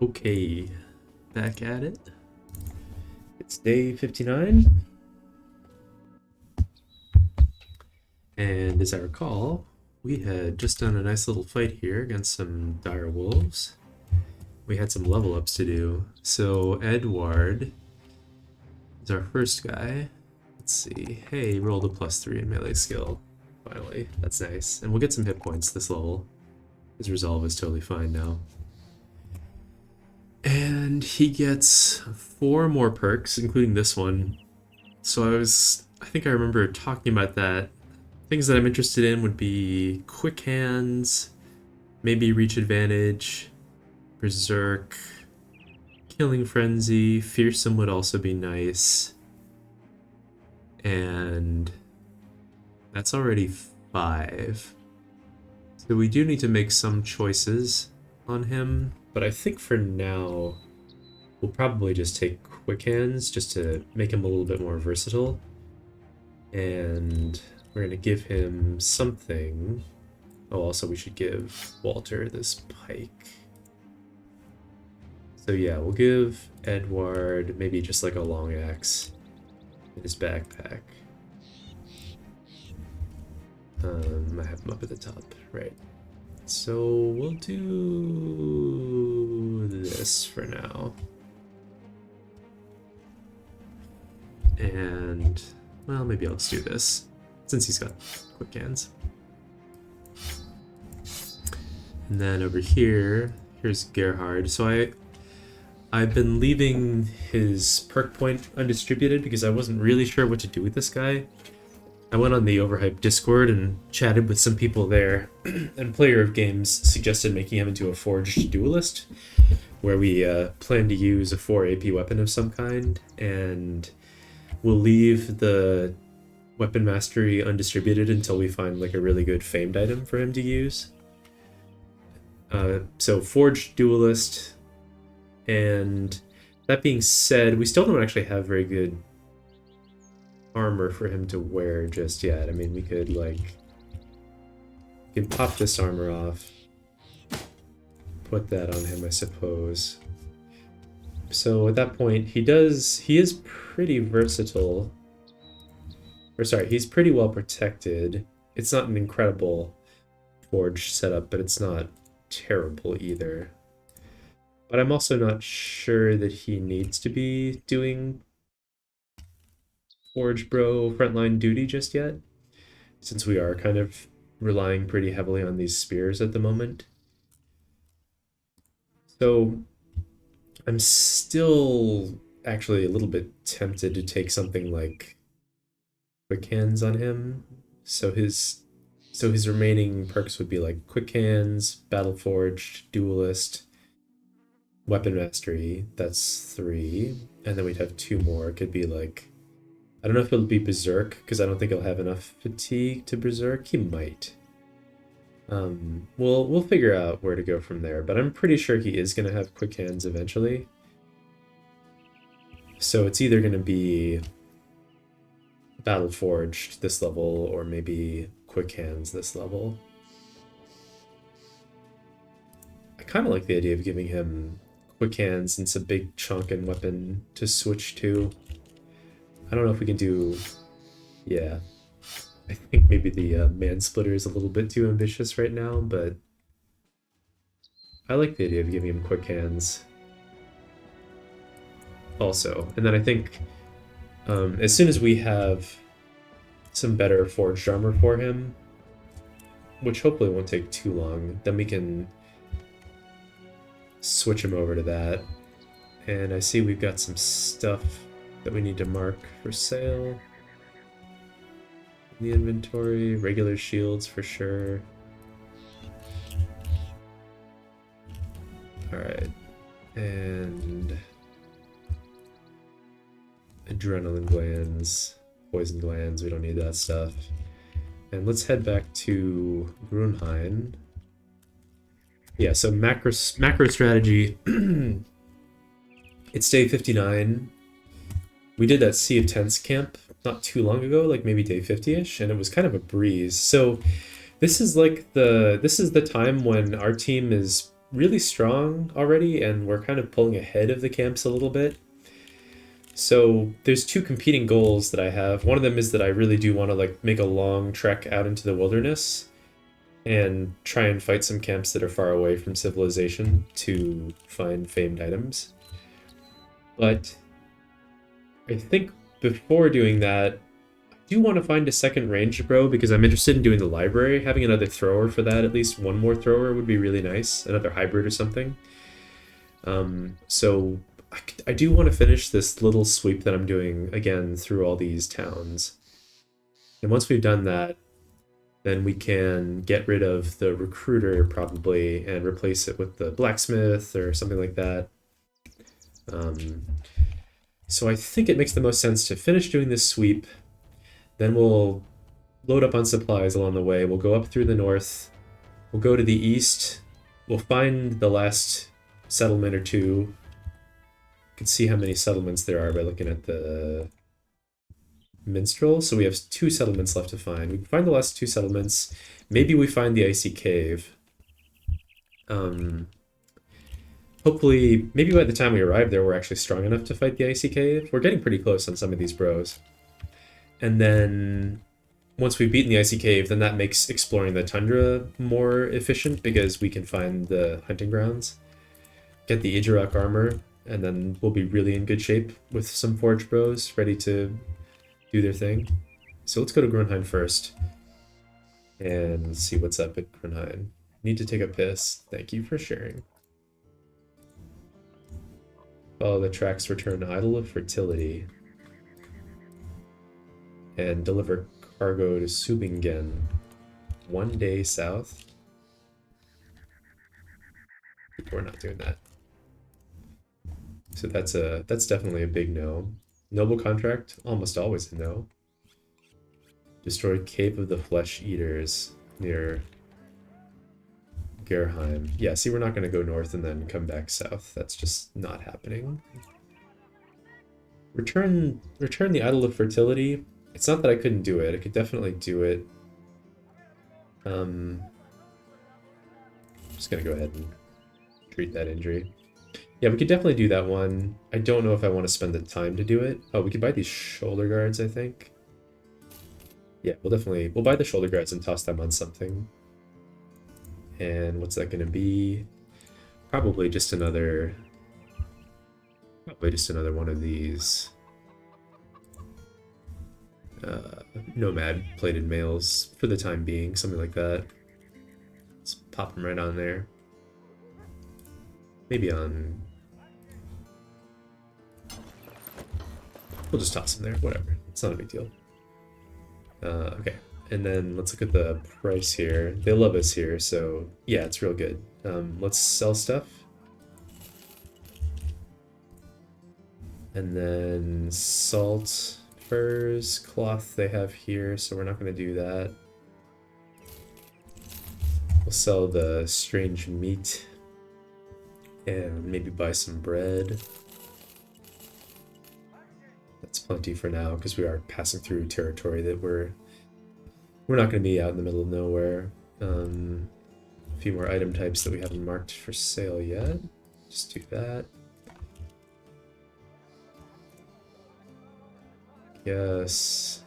Okay, back at it. It's day 59. And as I recall, we had just done a nice little fight here against some dire wolves. We had some level ups to do. So Edward is our first guy. Let's see. Hey, rolled a +3 in melee skill. Finally, that's nice. And we'll get some hit points this level. His resolve is totally fine now. And he gets 4 more perks, including this one. So I think I remember talking about that. Things that I'm interested in would be quick hands, maybe reach advantage, berserk, killing frenzy, fearsome would also be nice. And that's already 5. So we do need to make some choices on him. But I think for now, we'll probably just take quick hands just to make him a little bit more versatile. And we're going to give him something. Oh, also we should give Walter this pike. So yeah, we'll give Edward maybe just like a long axe in his backpack. I have him up at the top, right. So we'll do this for now. And, well, maybe I'll just do this, since he's got quick hands. And then over here, here's Gerhard. So I've been leaving his perk point undistributed because I wasn't really sure what to do with this guy. I went on the Overhyped Discord and chatted with some people there, and Player of Games suggested making him into a forged duelist, where we plan to use a 4 AP weapon of some kind, and we'll leave the weapon mastery undistributed until we find like a really good famed item for him to use. So forged duelist, and that being said, we still don't actually have very good armor for him to wear just yet. I mean, we could pop this armor off, put that on him, I suppose. So at that point, he is pretty versatile. Or sorry, he's pretty well protected. It's not an incredible forge setup, but it's not terrible either. But I'm also not sure that he needs to be doing Forge Bro frontline duty just yet, since we are kind of relying pretty heavily on these spears at the moment. So I'm still actually a little bit tempted to take something like quick hands on him. So his remaining perks would be like quick hands, battle forged, duelist, weapon mastery. That's 3, and then we'd have 2 more. It could be like, I don't know if he'll be berserk, because I don't think he'll have enough fatigue to berserk. He might. We'll figure out where to go from there, but I'm pretty sure he is going to have quick hands eventually. So it's either going to be battle forged this level, or maybe quick hands this level. I kind of like the idea of giving him quick hands and some big chunk and weapon to switch to. I don't know if we can do, yeah, I think maybe the man splitter is a little bit too ambitious right now, but I like the idea of giving him quick hands also. And then I think as soon as we have some better forged armor for him, which hopefully won't take too long, then we can switch him over to that. And I see we've got some stuff that we need to mark for sale in the inventory. Regular shields for sure. Alright. And adrenaline glands, poison glands, we don't need that stuff. And let's head back to Grunheim. Yeah, so macro strategy. It's day 59. We did that Sea of Tents camp not too long ago, like maybe day 50-ish, and it was kind of a breeze. So this is the time when our team is really strong already, and we're kind of pulling ahead of the camps a little bit. So there's two competing goals that I have. One of them is that I really do want to like make a long trek out into the wilderness and try and fight some camps that are far away from civilization to find famed items. But I think before doing that, I do want to find a second ranged bro because I'm interested in doing the library. Having another thrower for that, at least one more thrower would be really nice. Another hybrid or something. So I do want to finish this little sweep that I'm doing again through all these towns. And once we've done that, then we can get rid of the recruiter probably and replace it with the blacksmith or something like that. So I think it makes the most sense to finish doing this sweep. Then we'll load up on supplies along the way. We'll go up through the north. We'll go to the east. We'll find the last settlement or two. You can see how many settlements there are by looking at the minstrel. So we have 2 settlements left to find. We can find the last 2 settlements. Maybe we find the icy cave. Hopefully, maybe by the time we arrive there, we're actually strong enough to fight the icy cave. We're getting pretty close on some of these bros. And then once we've beaten the icy cave, then that makes exploring the tundra more efficient because we can find the hunting grounds, get the Idrak armor, and then we'll be really in good shape with some forge bros ready to do their thing. So let's go to Grunheim first and see what's up at Grunheim. Need to take a piss. Thank you for sharing. Follow the tracks, return Idol of Fertility, and deliver cargo to Subingen, 1 day south. We're not doing that. So that's definitely a big no. Noble contract, almost always a no. Destroy Cave of the Flesh Eaters near Gerheim. Yeah, see, we're not going to go north and then come back south. That's just not happening. Return the Idol of Fertility. It's not that I couldn't do it. I could definitely do it. I'm just going to go ahead and treat that injury. Yeah, we could definitely do that one. I don't know if I want to spend the time to do it. Oh, we could buy these shoulder guards, I think. Yeah, we'll buy the shoulder guards and toss them on something. And what's that going to be? Probably just another one of these nomad plated mails for the time being, something like that. Let's pop them right on there. Maybe on... We'll just toss them there, whatever. It's not a big deal. Okay, and then let's look at the price here. They love us here, so yeah, it's real good. Let's sell stuff. And then salt, furs, cloth they have here, so we're not going to do that. We'll sell the strange meat and maybe buy some bread. That's plenty for now because we are passing through territory that we're not going to be out in the middle of nowhere. A few more item types that we haven't marked for sale yet. Just do that. Yes.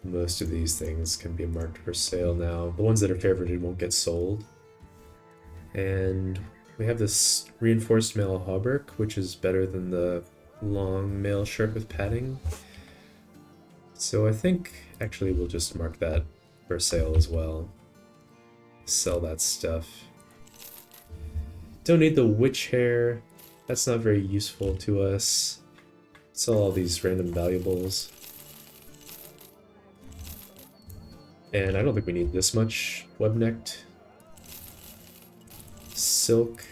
Most of these things can be marked for sale now. The ones that are favorited won't get sold. And we have this reinforced mail hauberk, which is better than the long mail shirt with padding. So I think actually we'll just mark that for sale as well. Sell that stuff. Don't need the witch hair. That's not very useful to us. Sell all these random valuables. And I don't think we need this much web-necked silk.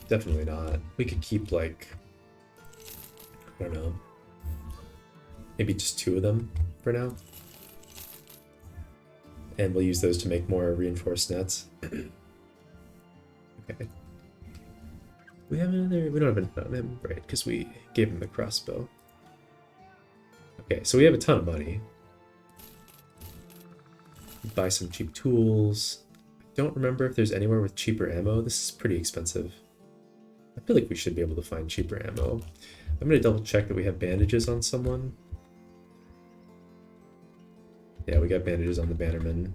Definitely not. We could keep like, I don't know, maybe just 2 of them for now. And we'll use those to make more reinforced nets. Okay. We have another, we don't have enough on him, right? Because we gave him the crossbow. Okay, so we have a ton of money. Buy some cheap tools. I don't remember if there's anywhere with cheaper ammo. This is pretty expensive. I feel like we should be able to find cheaper ammo. I'm gonna double check that we have bandages on someone. Yeah, we got bandages on the Bannerman.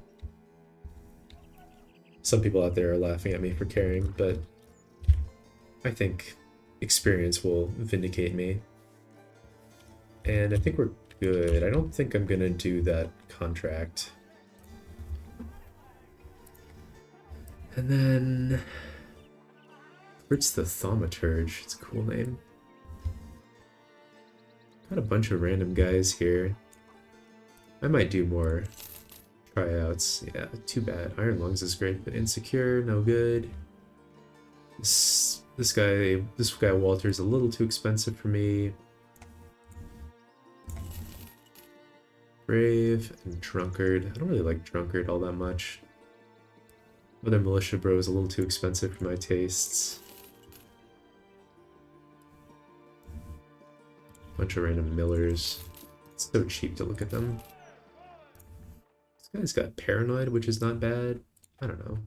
Some people out there are laughing at me for caring, but I think experience will vindicate me. And I think we're good. I don't think I'm gonna do that contract. And then... Where's the Thaumaturge? It's a cool name. Got a bunch of random guys here. I might do more tryouts. Yeah, too bad. Iron Lungs is great, but Insecure, no good. This guy Walter's a little too expensive for me. Brave and Drunkard. I don't really like Drunkard all that much. Other Militia Bro is a little too expensive for my tastes. Bunch of random Millers. It's so cheap to look at them. This guy's got Paranoid, which is not bad. I don't know.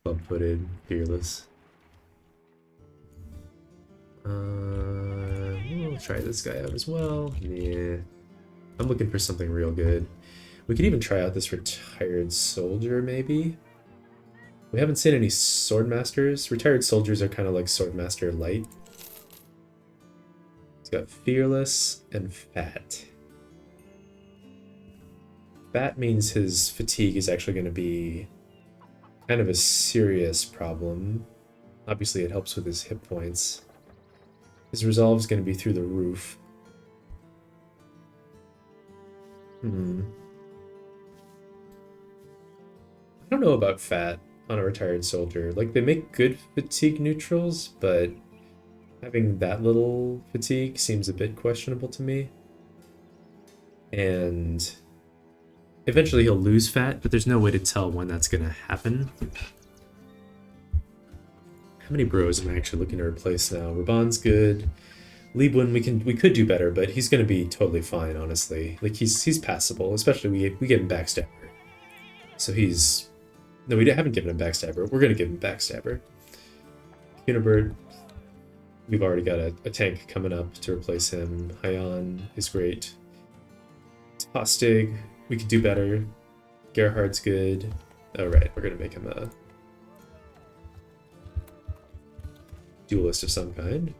Club-footed, Fearless. We'll try this guy out as well. Yeah. I'm looking for something real good. We could even try out this Retired Soldier, maybe? We haven't seen any Swordmasters. Retired Soldiers are kind of like Swordmaster Light. He's got Fearless and Fat. Fat means his fatigue is actually going to be kind of a serious problem. Obviously, it helps with his hit points. His resolve is going to be through the roof. I don't know about Fat on a Retired Soldier. Like, they make good fatigue neutrals, but having that little fatigue seems a bit questionable to me. And eventually he'll lose Fat, but there's no way to tell when that's going to happen. How many bros am I actually looking to replace now? Raban's good. Liebwin, we could do better, but he's going to be totally fine, honestly. Like, he's passable, especially we give him Backstabber. So he's... No, we haven't given him Backstabber. We're going to give him Backstabber. Unibird, we've already got a tank coming up to replace him. Hyon is great. Tostig, we could do better. Gerhard's good. Alright, we're going to make him a duelist of some kind.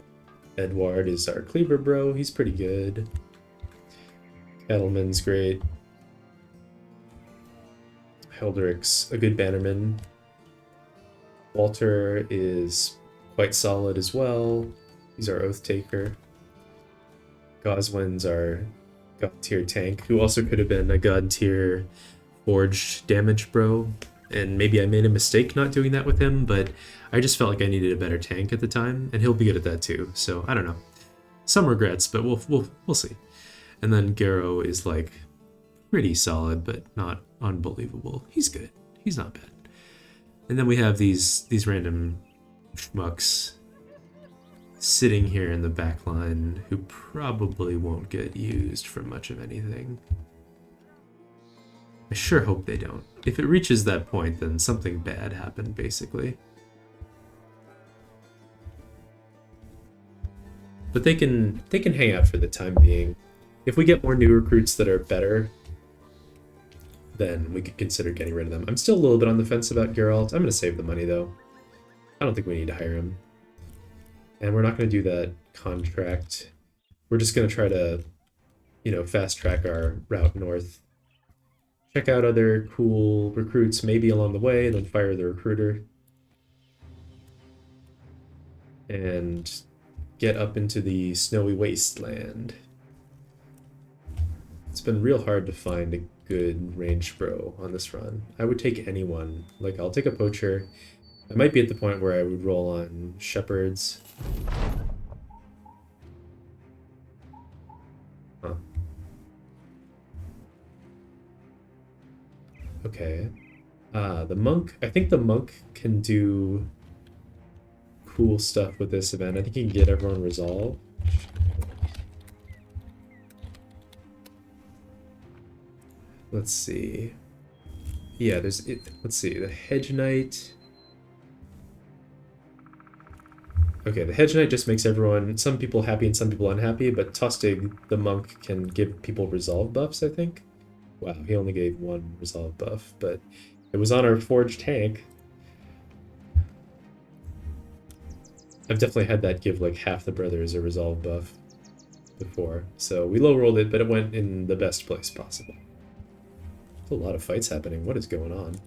Edward is our Cleaver bro, he's pretty good. Kettleman's great. Heldrick's a good bannerman. Walter is quite solid as well. He's our Oath Taker. Goswin's our God tier tank, who also could have been a God tier forged damage bro. And maybe I made a mistake not doing that with him, but I just felt like I needed a better tank at the time, and he'll be good at that too. So I don't know. Some regrets, but we'll see. And then Garrow is like pretty solid, but not unbelievable. He's good. He's not bad. And then we have these random schmucks sitting here in the back line who probably won't get used for much of anything. I sure hope they don't. If it reaches that point, then something bad happened, basically. But they can hang out for the time being. If we get more new recruits that are better, then we could consider getting rid of them. I'm still a little bit on the fence about Geralt. I'm going to save the money, though. I don't think we need to hire him. And we're not going to do that contract. We're just going to try to, fast track our route north. Check out other cool recruits maybe along the way, then fire the recruiter. And get up into the snowy wasteland. It's been real hard to find a good ranged bro on this run. I would take anyone. Like, I'll take a poacher. I might be at the point where I would roll on shepherds. Huh. Okay. The monk. I think the monk can do cool stuff with this event. I think he can get everyone resolved. Let's see. Yeah, there's it. Let's see, the Hedge Knight. Okay, the Hedge Knight just makes everyone, some people happy and some people unhappy, but Tostig, the monk, can give people resolve buffs, I think. Wow, he only gave one resolve buff, but it was on our forged tank. I've definitely had that give like half the brothers a resolve buff before, so we low rolled it, but it went in the best place possible. There's a lot of fights happening. What is going on?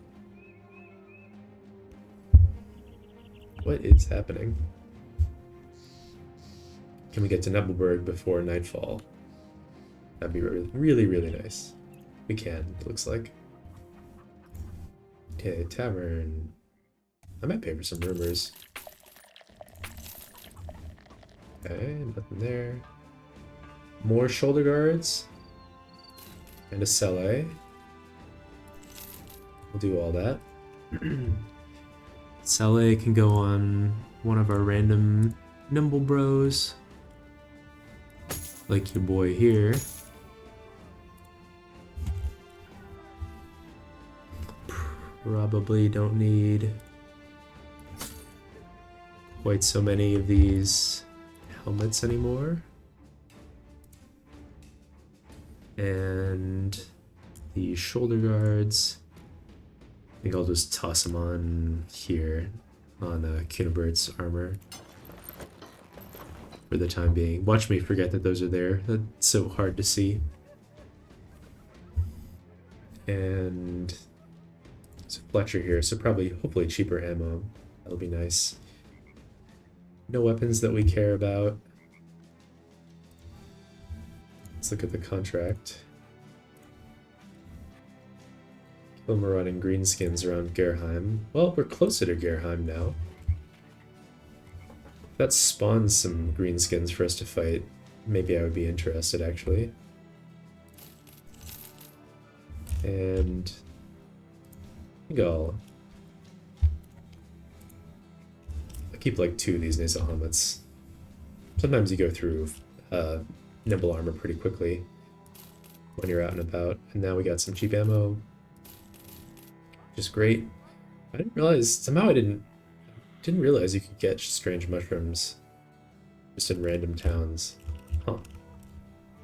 What is happening? Can we get to Nebelberg before nightfall? That'd be really, really, really nice. We can, it looks like. Okay, tavern. I might pay for some rumors. Okay, nothing there. More shoulder guards. And a Selle. We'll do all that. Selle can go on one of our random nimble bros. Like your boy here. Probably don't need quite so many of these helmets anymore. And the shoulder guards, I think I'll just toss them on here on Kunabert's armor for the time being. Watch me forget that those are there. That's so hard to see. And there's a Fletcher here, so probably, hopefully cheaper ammo. That'll be nice. No weapons that we care about. Let's look at the contract. Well, we're running greenskins around Gerheim. Well, we're closer to Gerheim now. That spawns some greenskins for us to fight. Maybe I would be interested, actually. And I think I'll keep like 2 of these nasal helmets. Sometimes you go through nimble armor pretty quickly when you're out and about. And now we got some cheap ammo. Just great. I didn't realize, somehow I didn't realize you could get strange mushrooms just in random towns. Huh.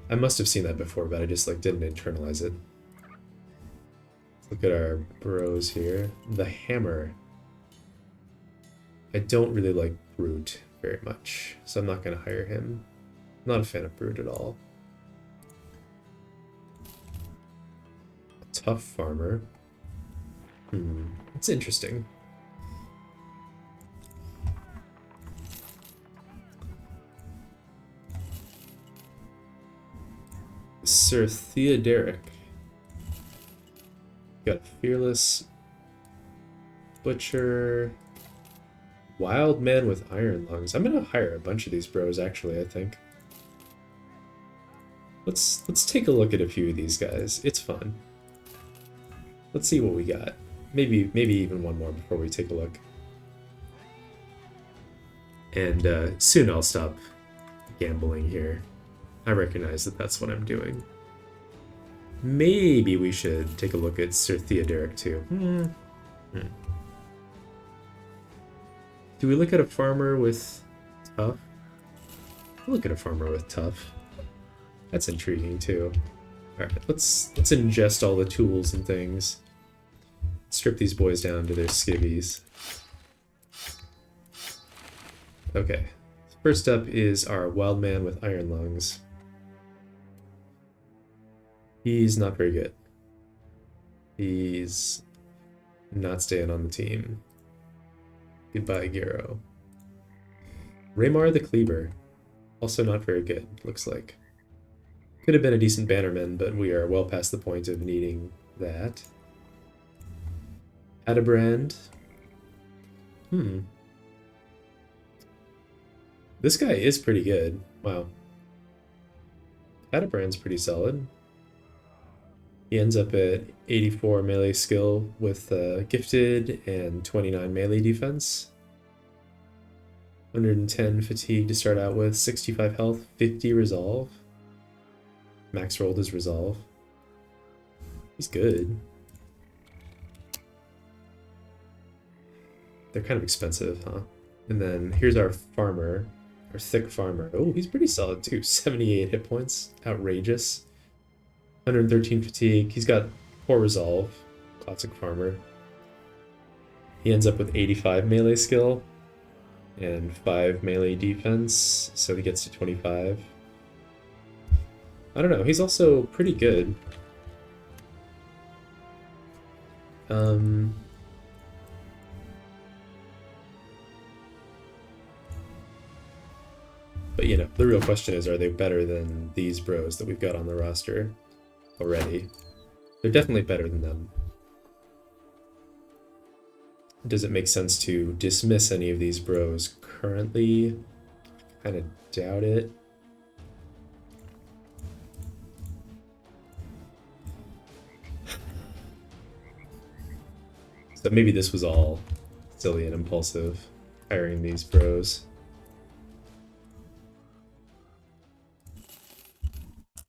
I must have seen that before, but I just like didn't internalize it. Look at our bros here. The Hammer. I don't really like Brute very much, so I'm not going to hire him. I'm not a fan of Brute at all. A Tough Farmer. It's interesting. Sir Theoderic. Got a Fearless Butcher. Wild Man with Iron Lungs. I'm gonna hire a bunch of these bros, actually, I think. Let's take a look at a few of these guys. It's fun. Let's see what we got. Maybe even one more before we take a look. And soon I'll stop gambling here. I recognize that that's what I'm doing. Maybe we should take a look at Sir Theoderic too. Do we look at a farmer with Tough? Look at a farmer with Tough. That's intriguing too. Alright, let's ingest all the tools and things. Strip these boys down to their skivvies. Okay. First up is our Wild Man with Iron Lungs. He's not very good. He's not staying on the team. Goodbye, Gero. Raymar the Cleaver. Also not very good, looks like. Could have been a decent bannerman, but we are well past the point of needing that. Adabrand. This guy is pretty good. Wow. Adabrand's pretty solid. He ends up at 84 melee skill with gifted and 29 melee defense. 110 fatigue to start out with, 65 health, 50 resolve. Max rolled his resolve. He's good. They're kind of expensive, huh? And then here's our farmer, our thick farmer. Oh, he's pretty solid too. 78 hit points. Outrageous. 113 fatigue. He's got poor resolve. Classic farmer. He ends up with 85 melee skill and 5 melee defense, so he gets to 25. I don't know, he's also pretty good. But you know, the real question is, are they better than these bros that we've got on the roster already? They're definitely better than them. Does it make sense to dismiss any of these bros currently? Kind of doubt it. So maybe this was all silly and impulsive, hiring these bros.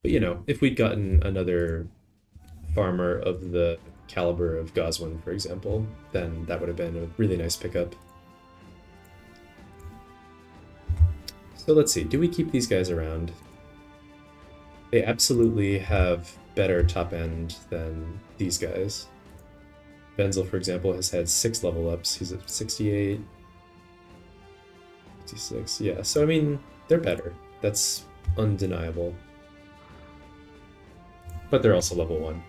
But you know, if we'd gotten another farmer of the caliber of Goswin, for example, then that would have been a really nice pickup. So let's see, do we keep these guys around? They absolutely have better top end than these guys. Benzel, for example, has had 6 level ups. He's at 68, 56. Yeah, so I mean, they're better. That's undeniable. But they're also level 1.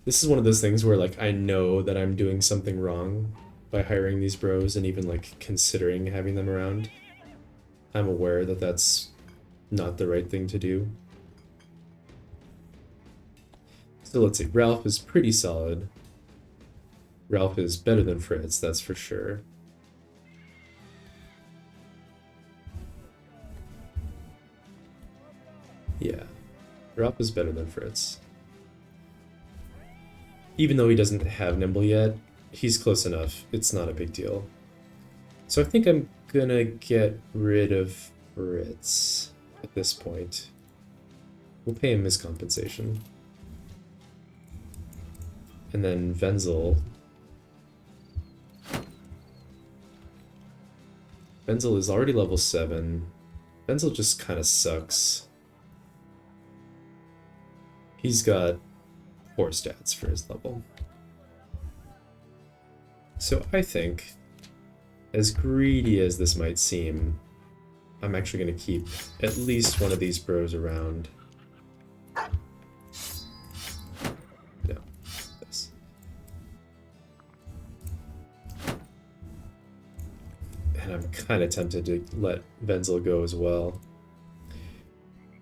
This is one of those things where, like, I know that I'm doing something wrong by hiring these bros and even, like, considering having them around. I'm aware that that's not the right thing to do. So let's see, Ralf is pretty solid. Ralf is better than Fritz, that's for sure. Yeah, Ralf is better than Fritz. Even though he doesn't have Nimble yet, he's close enough. It's not a big deal. So I think I'm gonna get rid of Fritz at this point. We'll pay him his compensation. And then Wenzel. Wenzel is already level 7. Wenzel just kind of sucks. He's got poor stats for his level. So I think, as greedy as this might seem, I'm actually going to keep at least one of these bros around. No, this. And I'm kind of tempted to let Wenzel go as well.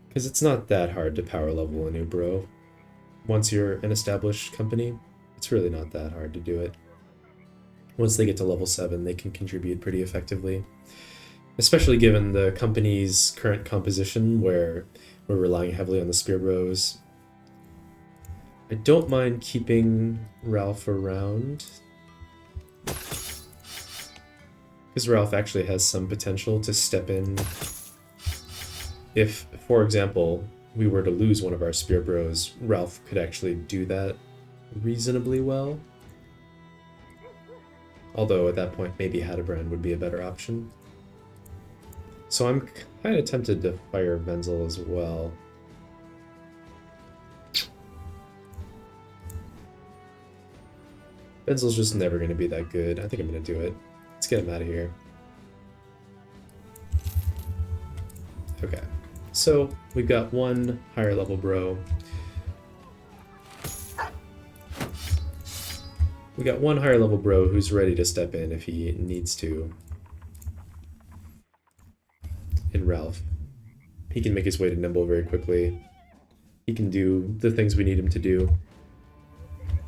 Because it's not that hard to power level a new bro. Once you're an established company, it's really not that hard to do it. Once they get to level 7, they can contribute pretty effectively. Especially given the company's current composition, where we're relying heavily on the spear bros. I don't mind keeping Ralf around, because Ralf actually has some potential to step in if, for example, we were to lose one of our spear bros. Ralf could actually do that reasonably well. Although at that point, maybe Hadebrand would be a better option. So I'm kind of tempted to fire Wenzel as well. Wenzel's just never going to be that good. I think I'm going to do it. Let's get him out of here. Okay. So we've got one higher level bro. We got one higher level bro who's ready to step in if he needs to. In Ralf. He can make his way to Nimble very quickly. He can do the things we need him to do.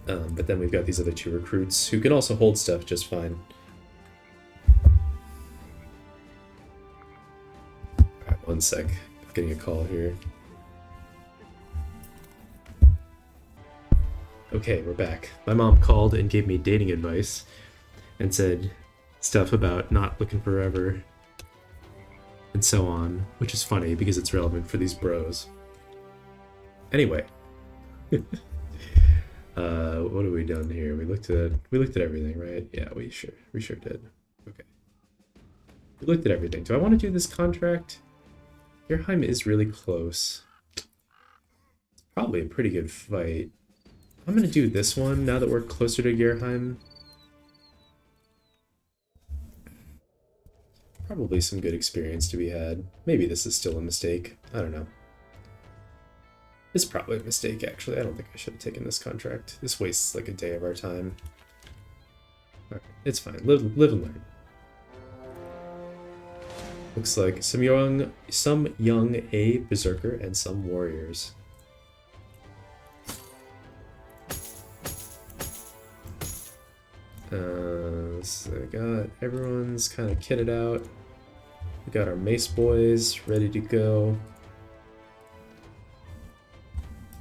But then we've got these other 2 recruits who can also hold stuff just fine. Alright, one sec. I'm getting a call here. Okay, we're back. My mom called and gave me dating advice and said stuff about not looking forever. And and so on, which is funny because it's relevant for these bros. Anyway, what have we done here? We looked at everything, right? Yeah, we sure did. Okay, we looked at everything. Do I want to do this contract? Gerheim is really close. It's probably a pretty good fight. I'm gonna do this one now that we're closer to Gerheim. Probably some good experience to be had. Maybe this is still a mistake. I don't know. It's probably a mistake, actually. I don't think I should have taken this contract. This wastes like a day of our time. Alright, it's fine. Live and learn. Looks like some young A berserker and some warriors. So I got everyone's kind of kitted out. We got our mace boys ready to go.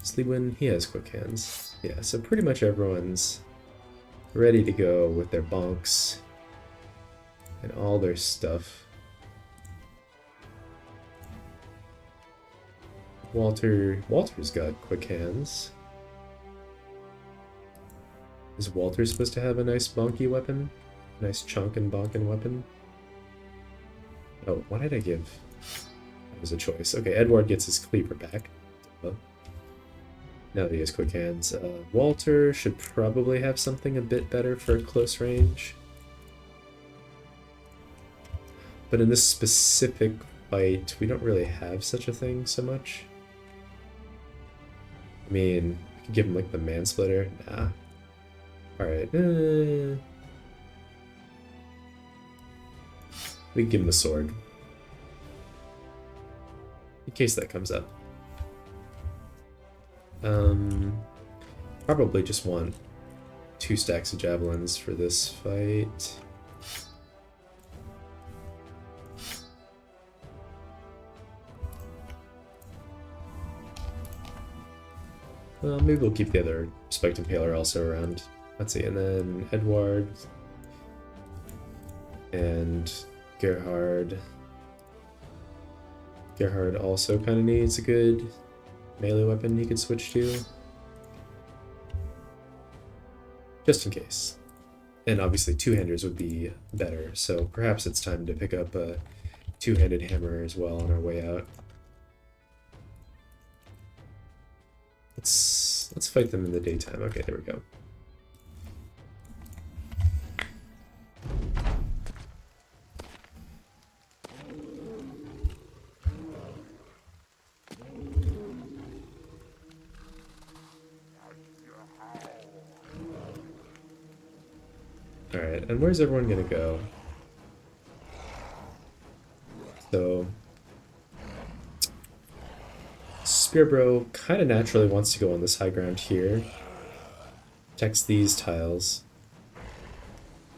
Sleewin, he has quick hands. Yeah, so pretty much everyone's ready to go with their bonks and all their stuff. Walter's got quick hands. Is Walter supposed to have a nice bonky weapon? Nice chunk and bonkin weapon? Oh, what did I give? That was a choice. Okay, Edward gets his cleaver back. Well, now that he has quick hands. Walter should probably have something a bit better for close range. But in this specific fight, we don't really have such a thing so much. I mean, I could give him like the mansplitter. Nah. Alright. We can give him a sword. In case that comes up. Probably just want 2 stacks of javelins for this fight. Well, maybe we'll keep the other Spiked Impaler also around. Let's see, and then Edward and Gerhard. Gerhard also kind of needs a good melee weapon he could switch to. Just in case. And obviously two-handers would be better, so perhaps it's time to pick up a two-handed hammer as well on our way out. Let's fight them in the daytime. Okay, there we go. Alright, and where's everyone gonna go? So Spearbro kind of naturally wants to go on this high ground here. Protects these tiles.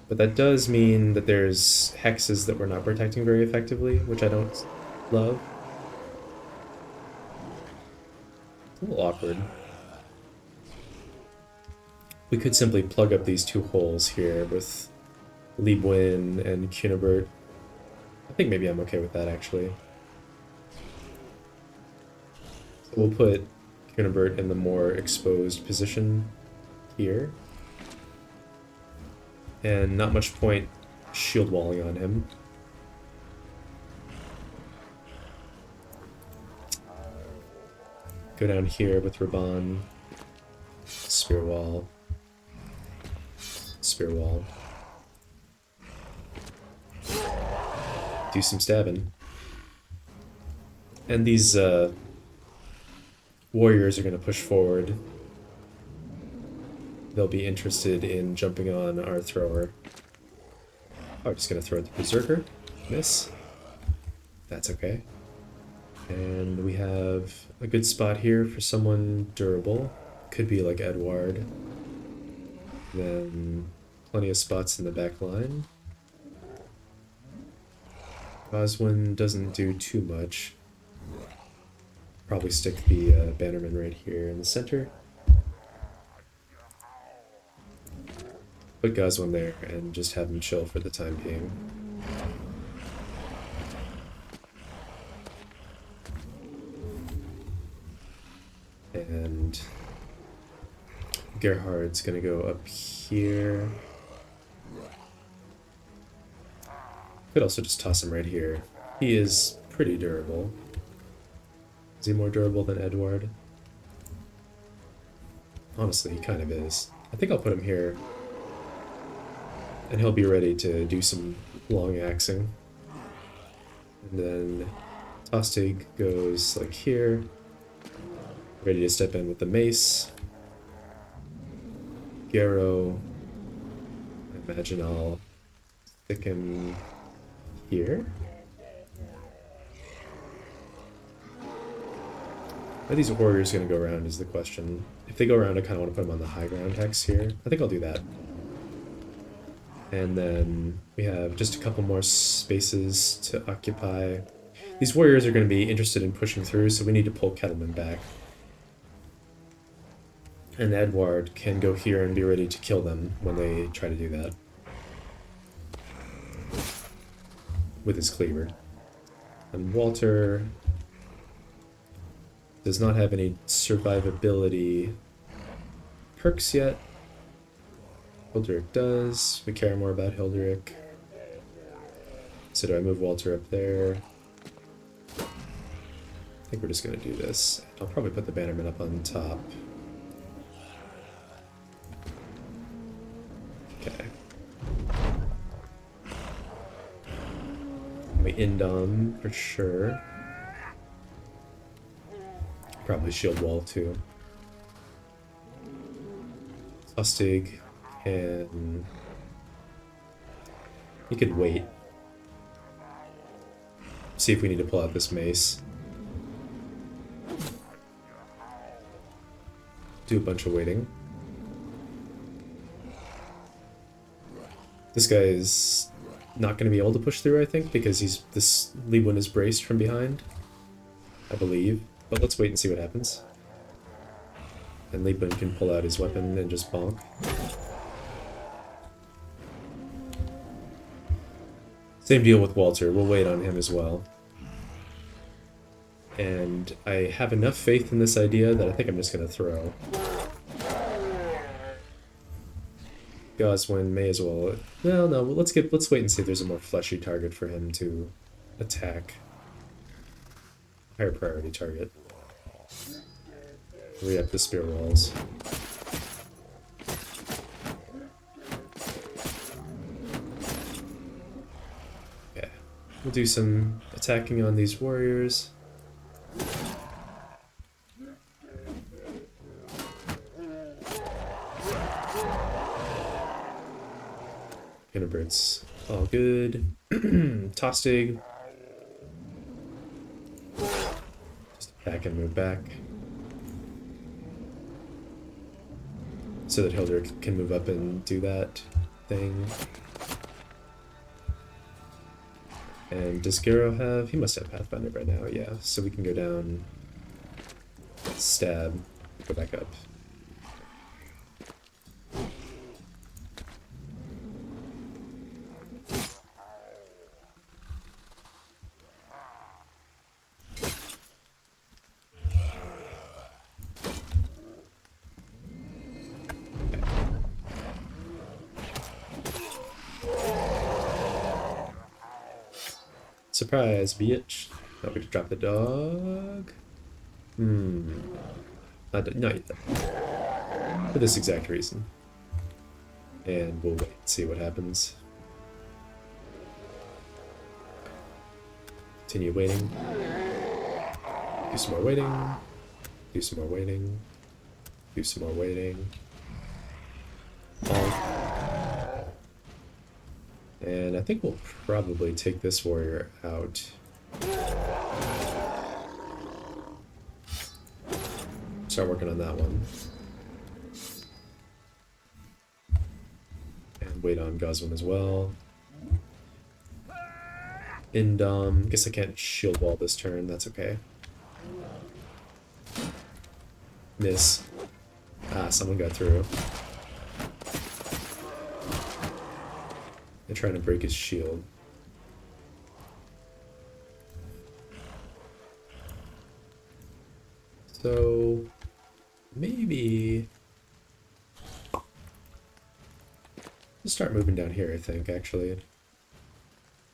But that does mean that there's hexes that we're not protecting very effectively, which I don't love. It's a little awkward. We could simply plug up these 2 holes here with Liebwin and Kunibert. I think maybe I'm okay with that, actually. So we'll put Kunibert in the more exposed position here. And not much point shield walling on him. Go down here with Raban. Spear wall. Spear wall. Do some stabbing. And these warriors are going to push forward. They'll be interested in jumping on our thrower. Oh, I'm just going to throw at the berserker. Miss. That's okay. And we have a good spot here for someone durable. Could be like Edward. Then plenty of spots in the back line. Oswin doesn't do too much. Probably stick the bannerman right here in the center. Put Goswin there and just have him chill for the time being. And Gerhard's gonna go up here. Could also just toss him right here. He is pretty durable. Is he more durable than Edward? Honestly, he kind of is. I think I'll put him here. And he'll be ready to do some long axing. And then Tostig goes like here. Ready to step in with the mace. Garrow. I imagine I'll stick him here. Are these warriors going to go around is the question. If they go around, I kind of want to put them on the high ground hex here. I think I'll do that. And then we have just a couple more spaces to occupy. These warriors are going to be interested in pushing through, so we need to pull Kettleman back. And Edward can go here and be ready to kill them when they try to do that. With his cleaver. And Walter does not have any survivability perks yet. Hilderic does. We care more about Hilderic. So do I move Walter up there? I think we're just going to do this. I'll probably put the Bannerman up on top. Okay. We Indom for sure. Probably shield wall too. Lustig, and he could wait. See if we need to pull out this mace. Do a bunch of waiting. This guy is not going to be able to push through, I think, because this Liebwin is braced from behind, I believe. But let's wait and see what happens. And Liebwin can pull out his weapon and just bonk. Same deal with Walter. We'll wait on him as well. And I have enough faith in this idea that I think I'm just going to throw. Goswin may as well... Well, no, let's wait and see if there's a more fleshy target for him to attack. Higher priority target. Re-up the spear walls. Okay. We'll do some attacking on these warriors. Innerbird's all good. Tostig. Just attack and move back. So that Hilderic can move up and do that thing. And does Garrow have... He must have Pathfinder right now, yeah. So we can go down, stab, go back up. Surprise, bitch. Oh, we just drop the dog. Not yet. For this exact reason. And we'll wait and see what happens. Continue waiting. Do some more waiting. Do some more waiting. Do some more waiting. And I think we'll probably take this warrior out. Start working on that one. And wait on Goswin as well. Indom. Guess I can't shield wall this turn, that's okay. Miss. Ah, someone got through. They're trying to break his shield. So maybe let's start moving down here, I think, actually.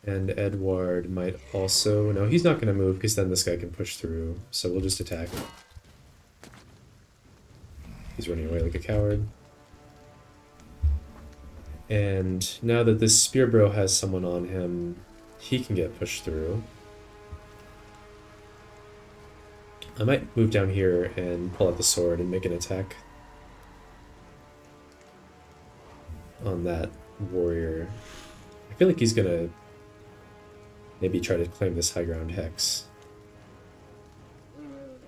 And Edward might also... No, he's not going to move because then this guy can push through. So we'll just attack. He's running away like a coward. And now that this spear bro has someone on him, he can get pushed through. I might move down here and pull out the sword and make an attack on that warrior. I feel like he's gonna maybe try to claim this high ground hex.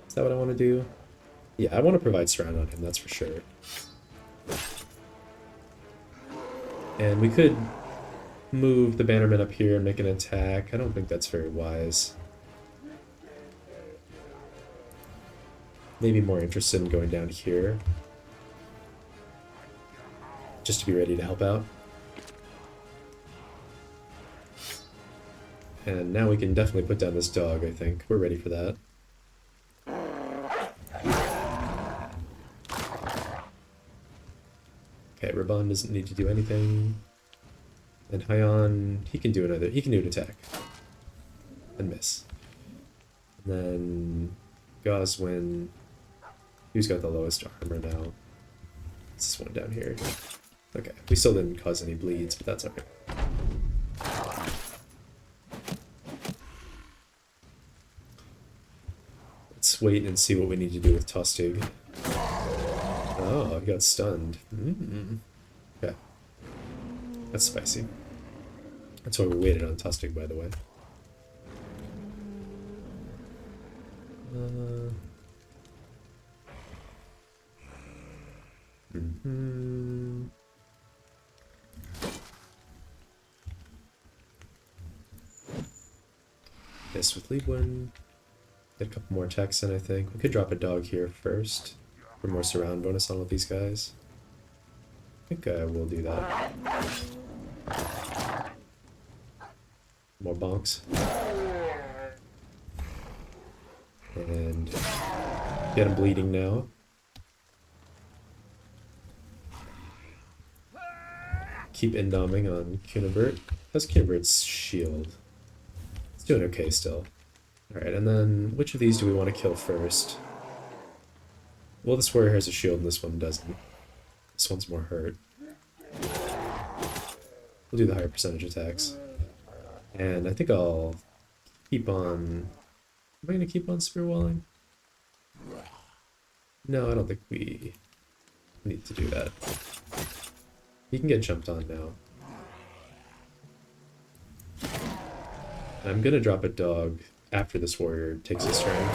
Is that what I want to do? Yeah, I want to provide surround on him, that's for sure. And we could move the bannerman up here and make an attack. I don't think that's very wise. Maybe more interested in going down here. Just to be ready to help out. And now we can definitely put down this dog, I think. We're ready for that. Okay, Raban doesn't need to do anything. And Hyon, he can do an attack. And miss. And then Goswin, who's got the lowest armor now? It's this one down here. Okay, we still didn't cause any bleeds, but that's okay. Let's wait and see what we need to do with Tostig. Oh, he got stunned. Okay. That's spicy. That's why we waited on Tostig, by the way. Yes, with Liebwin. Get a couple more attacks in, I think. We could drop a dog here first for more surround bonus on all of these guys. I think we'll do that. More bonks. And get him bleeding now. Keep indoming on Kunibert. How's Kunibert's shield? It's doing okay still. Alright, and then which of these do we want to kill first? Well, this warrior has a shield and this one doesn't. This one's more hurt. We'll do the higher percentage attacks. And I think I'll keep on... Am I going to keep on spear walling? No, I don't think we need to do that. He can get jumped on now. I'm going to drop a dog after this warrior takes his turn.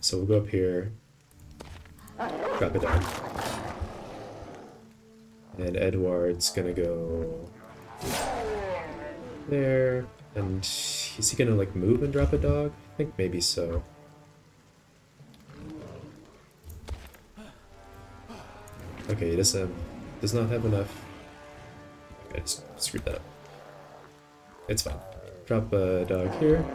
So we'll go up here, drop it down. And Edward's gonna go there. And is he gonna like move and drop a dog? I think maybe so. Okay, he does not have enough. I just screwed that up. It's fine. Drop a dog here.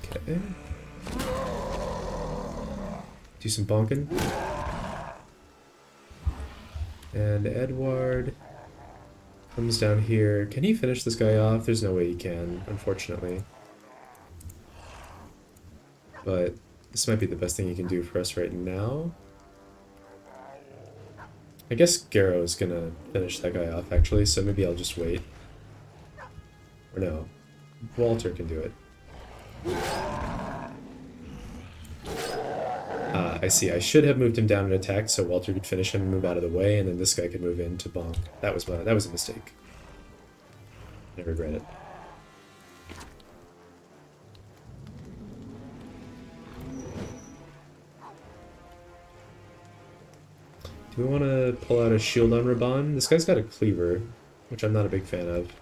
Okay. Do some bonking. And Edward comes down here. Can he finish this guy off? There's no way he can, unfortunately. But this might be the best thing he can do for us right now. I guess Garrow is gonna finish that guy off, actually, so maybe I'll just wait. Or no. Walter can do it. I see. I should have moved him down and attacked so Walter could finish him and move out of the way, and then this guy could move in to bonk. That was a mistake. I regret it. Do we want to pull out a shield on Raban? This guy's got a cleaver, which I'm not a big fan of.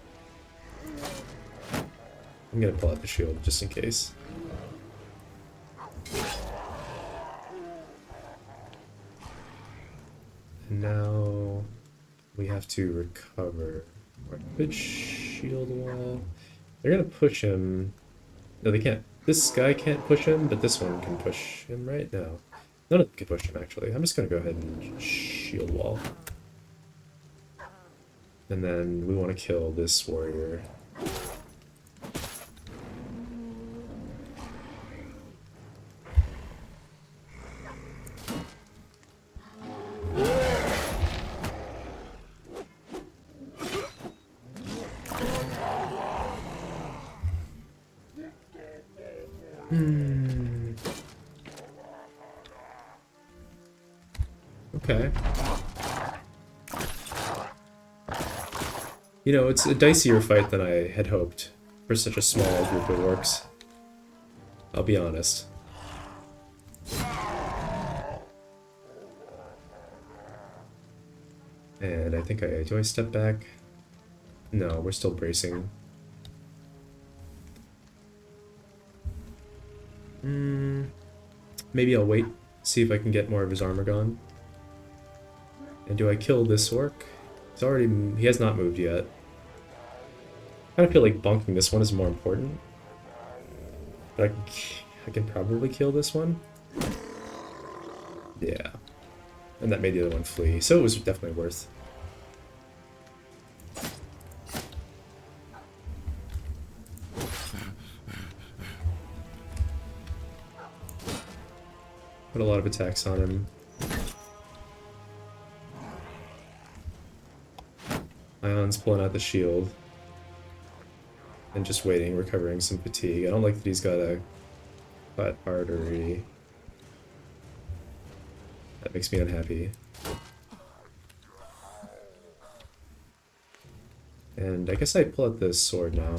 I'm gonna pull out the shield just in case. And now we have to recover. Good shield wall. They're gonna push him. No, they can't. This guy can't push him, but this one can push him right now. None of them can push him, actually. I'm just gonna go ahead and shield wall. And then we want to kill this warrior. Okay. You know, it's a dicier fight than I had hoped for such a small group of orcs. I'll be honest. And I think do I step back? No, we're still bracing. Maybe I'll wait, see if I can get more of his armor gone. And do I kill this orc? He has not moved yet. I kind of feel like bonking this one is more important. But I can probably kill this one. Yeah. And that made the other one flee, so it was definitely worth. Put a lot of attacks on him. Ion's pulling out the shield. And just waiting, recovering some fatigue. I don't like that he's got a cut artery. That makes me unhappy. And I guess I pull out this sword now.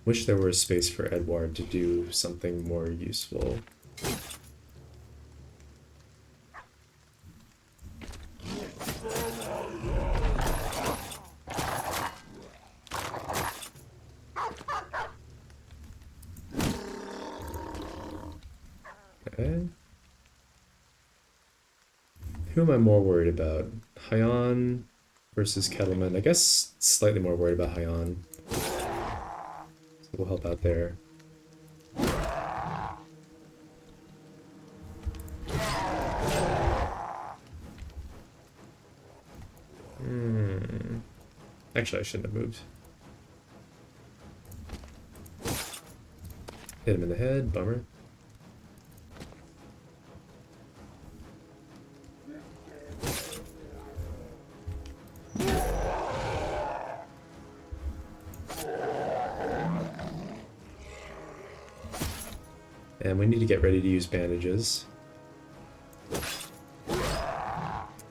Wish there were a space for Edward to do something more useful. Okay. Who am I more worried about? Hyan versus Kettleman. I guess slightly more worried about Hyan. We'll help out there. Actually, I shouldn't have moved. Hit him in the head, bummer. And we need to get ready to use bandages.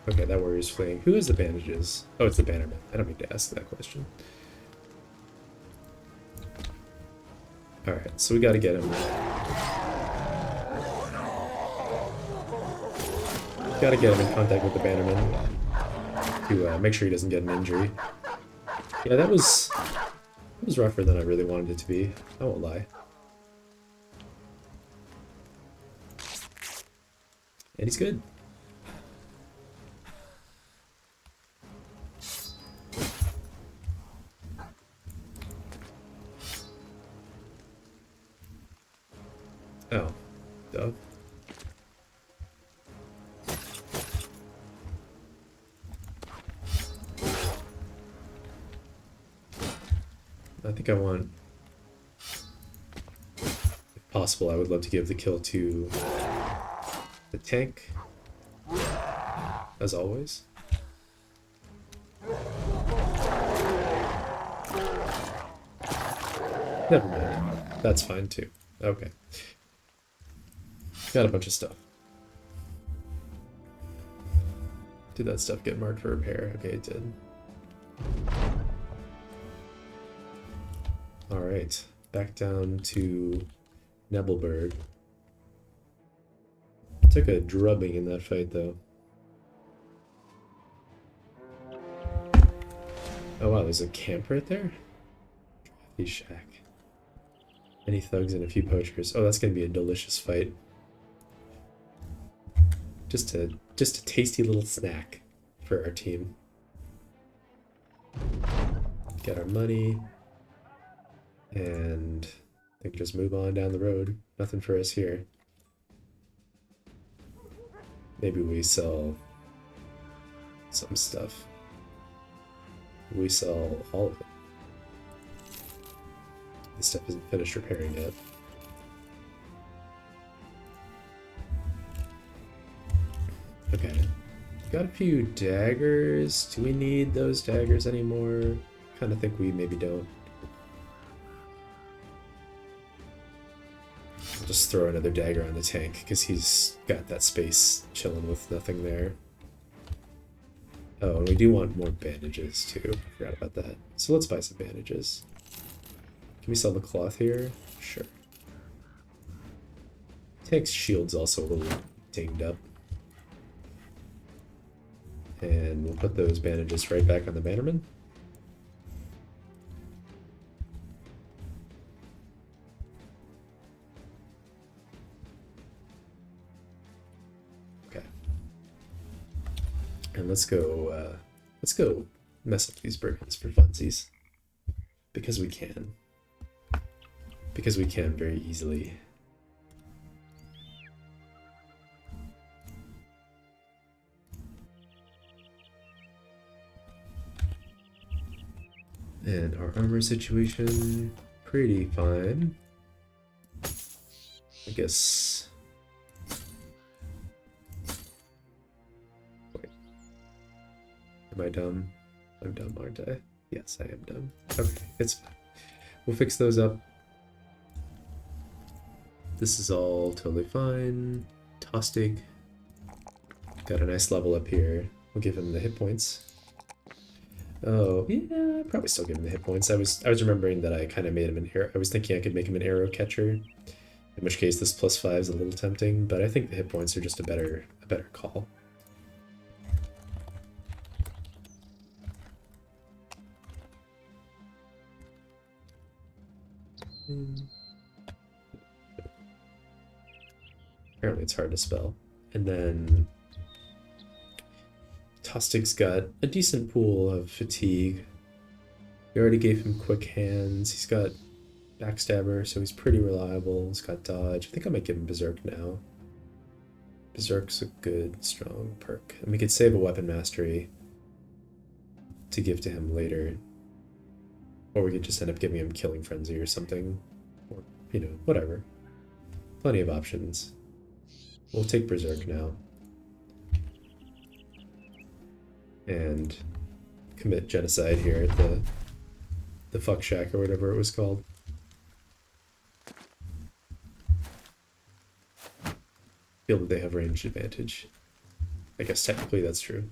Okay, that warrior's fleeing. Who has the bandages? Oh, it's the bannerman. I don't need to ask that question. Alright, so we gotta get him. Gotta get him in contact with the bannerman to make sure he doesn't get an injury. Yeah, that was rougher than I really wanted it to be. I won't lie. And he's good. Oh, duh. I think I want, if possible, I would love to give the kill to the tank, as always. Never mind. That's fine too. Okay. Got a bunch of stuff. Did that stuff get marked for repair? Okay, it did. Alright, back down to Nebelberg. Took a drubbing in that fight, though. Oh wow, there's a camp right there? Drafty shack. Any thugs and a few poachers. Oh, that's gonna be a delicious fight. Just a tasty little snack for our team. Get our money. And I think just move on down the road. Nothing for us here. Maybe we sell some stuff. We sell all of it. This stuff isn't finished repairing yet. Okay. Got a few daggers. Do we need those daggers anymore? Kind of think we maybe don't. I'll just throw another dagger on the tank because he's got that space chilling with nothing there. Oh, and we do want more bandages too. I forgot about that. So let's buy some bandages. Can we sell the cloth here? Sure. Tank's shield's also a little dinged up. And we'll put those bandages right back on the bannerman. Okay. And let's go mess up these brigands for funsies. Because we can. Because we can very easily. And our armor situation, pretty fine. I guess. Wait. Am I dumb? I'm dumb, aren't I? Yes, I am dumb. Okay, it's fine. We'll fix those up. This is all totally fine. Tostig. Got a nice level up here. We'll give him the hit points. Oh, yeah, I'd probably still give him the hit points. I was remembering that I kind of made him an arrow. I was thinking I could make him an arrow catcher. In which case this +5 is a little tempting, but I think the hit points are just a better call. Apparently it's hard to spell. And then Tostig's got a decent pool of fatigue. We already gave him quick hands. He's got backstabber, so he's pretty reliable. He's got dodge. I think I might give him berserk now. Berserk's a good, strong perk. And we could save a weapon mastery to give to him later. Or we could just end up giving him killing frenzy or something. Or, you know, whatever. Plenty of options. We'll take berserk now. And commit genocide here at the fuck shack or whatever it was called. Feel that they have range advantage. I guess technically that's true.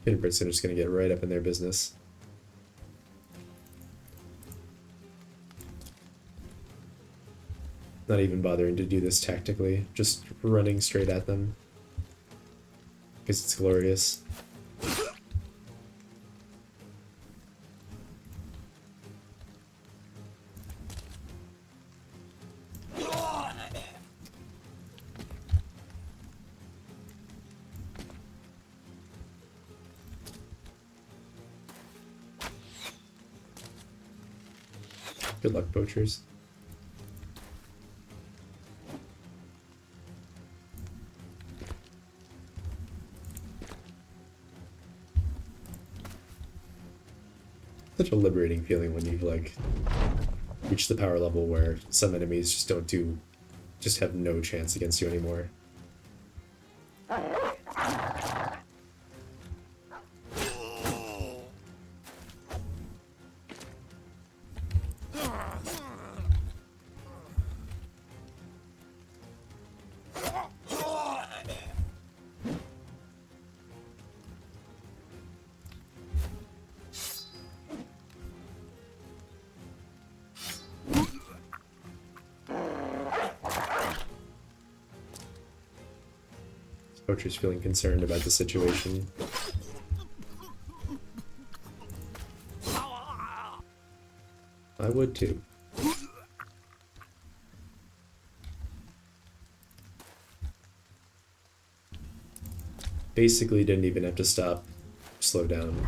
Keybinds are just gonna get right up in their business. Not even bothering to do this tactically, just running straight at them. Because it's glorious. Good luck, poachers. Such a liberating feeling when you've like reached the power level where some enemies just have no chance against you anymore. Poacher's feeling concerned about the situation. I would too. Basically didn't even have to stop, slow down.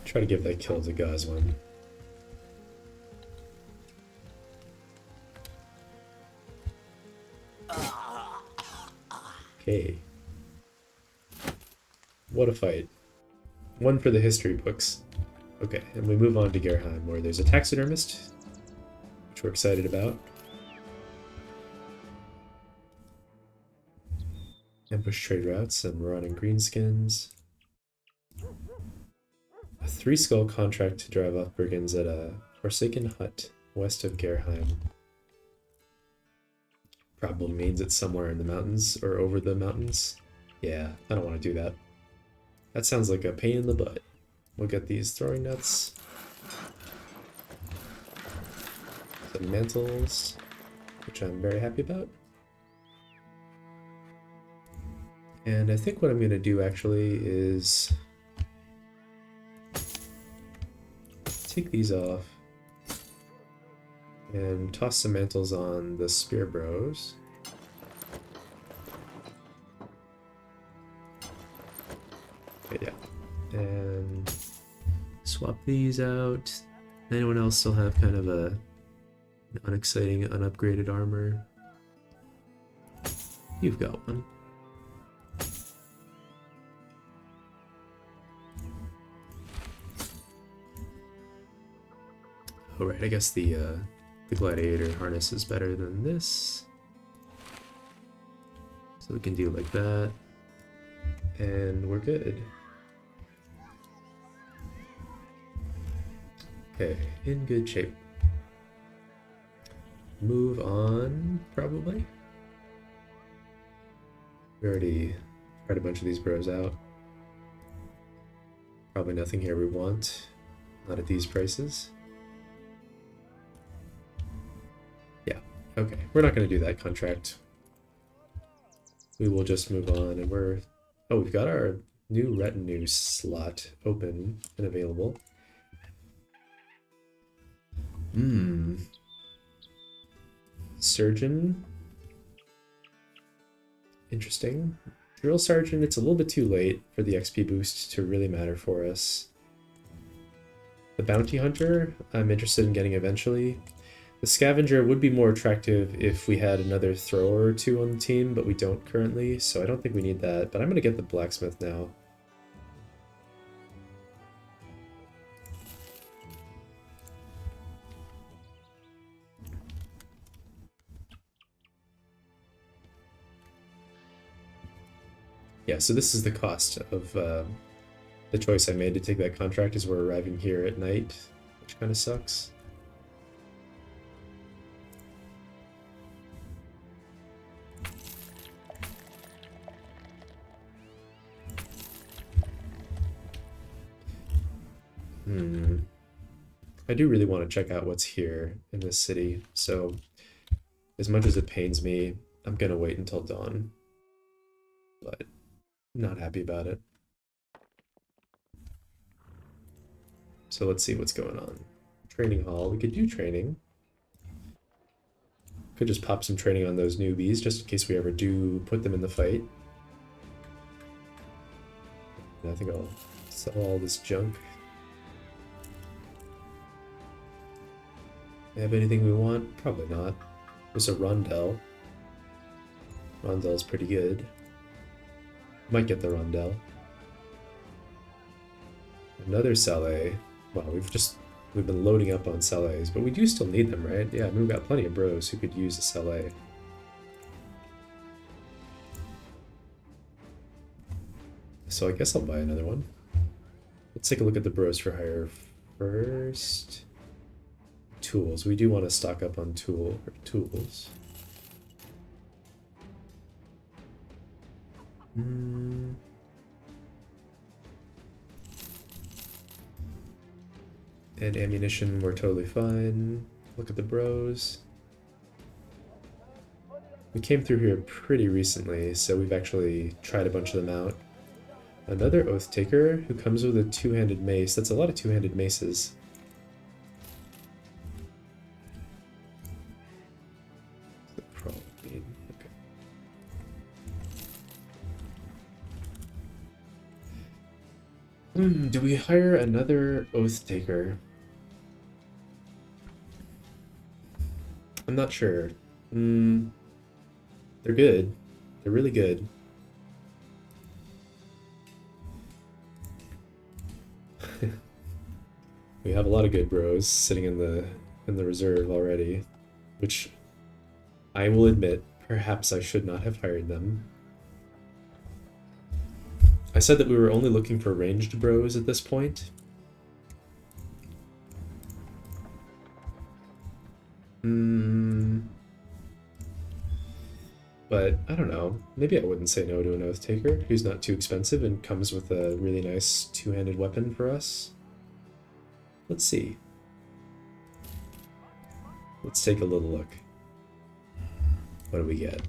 Try to give that kill to Goswin. Okay. What a fight. One for the history books. Okay, and we move on to Gerheim, where there's a taxidermist, which we're excited about. Ambush trade routes and rotting greenskins. A 3-skull contract to drive off brigands at a forsaken hut west of Gerheim. Probably means it's somewhere in the mountains or over the mountains. Yeah, I don't want to do that. That sounds like a pain in the butt. We'll get these throwing nuts. Some mantles, which I'm very happy about. And I think what I'm going to do actually is take these off and toss some mantles on the spear bros. Okay, yeah. And swap these out. Anyone else still have kind of an unexciting, unupgraded armor? You've got one. Oh right, I guess the gladiator harness is better than this. So we can do like that. And we're good. Okay, in good shape. Move on, probably. We already tried a bunch of these bros out. Probably nothing here we want. Not at these prices. Yeah, okay. We're not going to do that contract. We will just move on, and we're... Oh, we've got our new retinue slot open and available. Surgeon. Interesting. Drill Sergeant, it's a little bit too late for the XP boost to really matter for us. The Bounty Hunter, I'm interested in getting eventually. The Scavenger would be more attractive if we had another thrower or two on the team, but we don't currently, so I don't think we need that. But I'm going to get the Blacksmith now. Yeah, so this is the cost of the choice I made to take that contract, is we're arriving here at night, which kind of sucks. I do really want to check out what's here in this city, so as much as it pains me, I'm gonna wait until dawn. But not happy about it. So let's see what's going on. Training hall, we could do training. Could just pop some training on those newbies, just in case we ever do put them in the fight. And I think I'll sell all this junk. Have anything we want? Probably not. There's a Rondel. Rondel's pretty good. Might get the Rondel. Another Saleh. Wow, we've been loading up on Salehs, but we do still need them, right? Yeah, I mean, we've got plenty of bros who could use a Saleh. So I guess I'll buy another one. Let's take a look at the bros for hire first. Tools. We do want to stock up on tools. And ammunition, we're totally fine. Look at the bros. We came through here pretty recently, so we've actually tried a bunch of them out. Another Oath Taker who comes with a two-handed mace. That's a lot of two-handed maces. Okay. Do we hire another Oath Taker? I'm not sure. They're good. They're really good. We have a lot of good bros sitting in the reserve already, which I will admit, perhaps I should not have hired them. I said that we were only looking for ranged bros at this point. But I don't know. Maybe I wouldn't say no to an Oath Taker who's not too expensive and comes with a really nice two-handed weapon for us. Let's see. Let's take a little look. What do we get?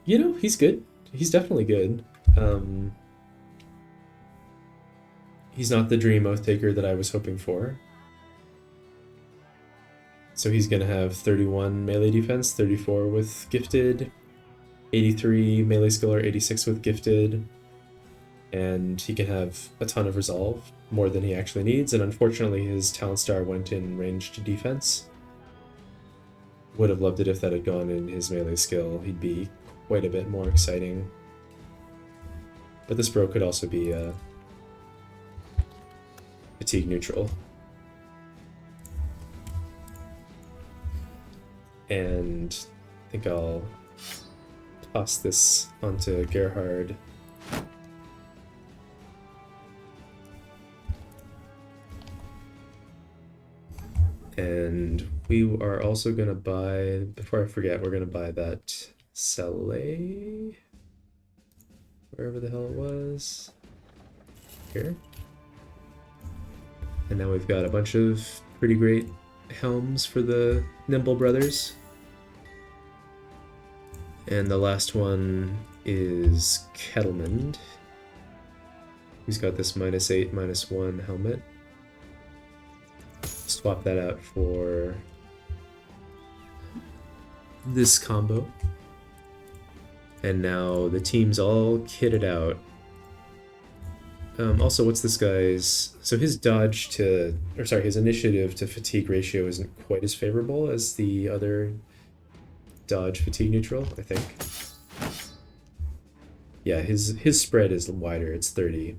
You know, he's good. He's definitely good. He's not the dream Oath Taker that I was hoping for. So he's gonna have 31 melee defense, 34 with gifted, 83 melee skill or 86 with gifted, and he can have a ton of resolve, more than he actually needs, and unfortunately his talent star went in ranged defense. Would have loved it if that had gone in his melee skill. He'd be quite a bit more exciting. But this bro could also be fatigue neutral. And I think I'll toss this onto Gerhard. And we are also going to buy, before I forget, we're going to buy that Saleh, wherever the hell it was, here. And now we've got a bunch of pretty great helms for the Nimble brothers. And the last one is Kettlemond, who's got this -8, -1 helmet. Swap that out for this combo. And now the team's all kitted out. Also, what's this guy's... So his dodge to... Or sorry, his initiative to fatigue ratio isn't quite as favorable as the other dodge fatigue neutral, I think. Yeah, his spread is wider, it's 30.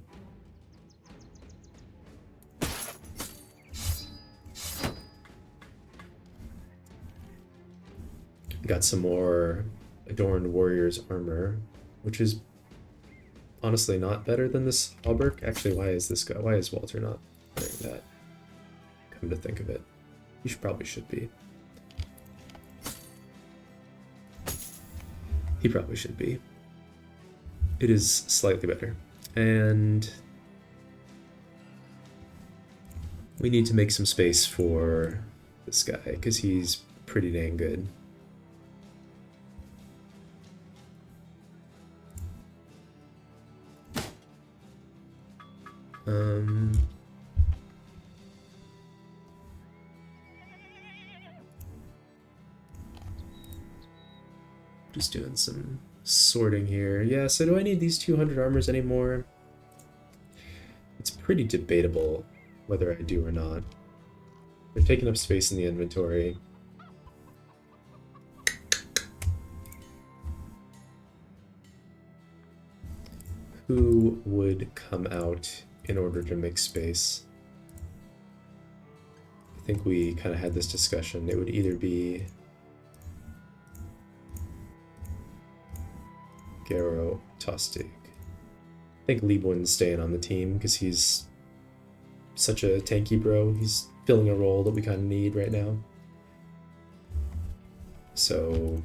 Got some more Adorned Warrior's armor, which is honestly not better than this hauberk. Actually, why is Walter not wearing that? Come to think of it, he probably should be. He probably should be. It is slightly better. And we need to make some space for this guy, because he's pretty dang good. Just doing some sorting here. Yeah, so do I need these 200 armors anymore? It's pretty debatable whether I do or not. They're taking up space in the inventory. Who would come out in order to make space? I think we kind of had this discussion. It would either be Garo, Tostig. I think Liebwin's staying on the team because he's such a tanky bro. He's filling a role that we kind of need right now. So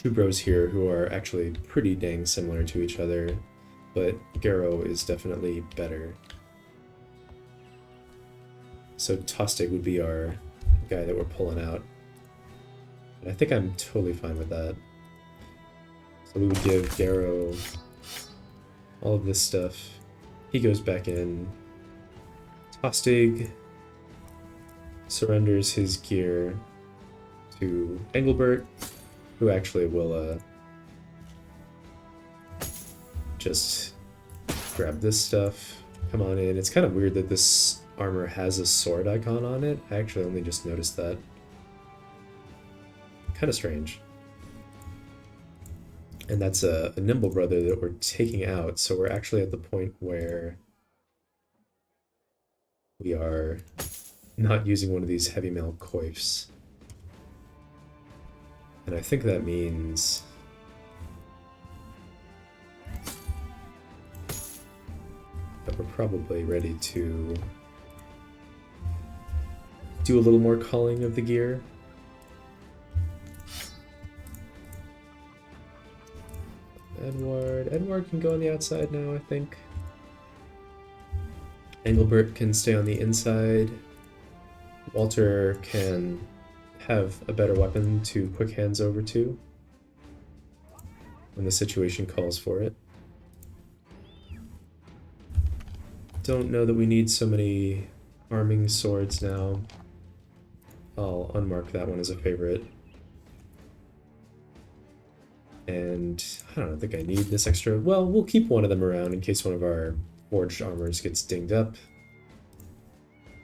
two bros here who are actually pretty dang similar to each other, but Garo is definitely better. So Tostig would be our guy that we're pulling out. And I think I'm totally fine with that. So we would give Garo all of this stuff. He goes back in. Tostig surrenders his gear to Engelbert, who actually will just grab this stuff. Come on in. It's kind of weird that this armor has a sword icon on it. I actually only just noticed that. Kind of strange. And that's a nimble brother that we're taking out, so we're actually at the point where we are not using one of these heavy mail coifs. And I think that means that we're probably ready to do a little more culling of the gear. Edward can go on the outside now, I think. Engelbert can stay on the inside. Walter can have a better weapon to quick hands over to when the situation calls for it. Don't know that we need so many arming swords now. I'll unmark that one as a favorite. And I don't think I need this extra. Well, we'll keep one of them around in case one of our forged armors gets dinged up.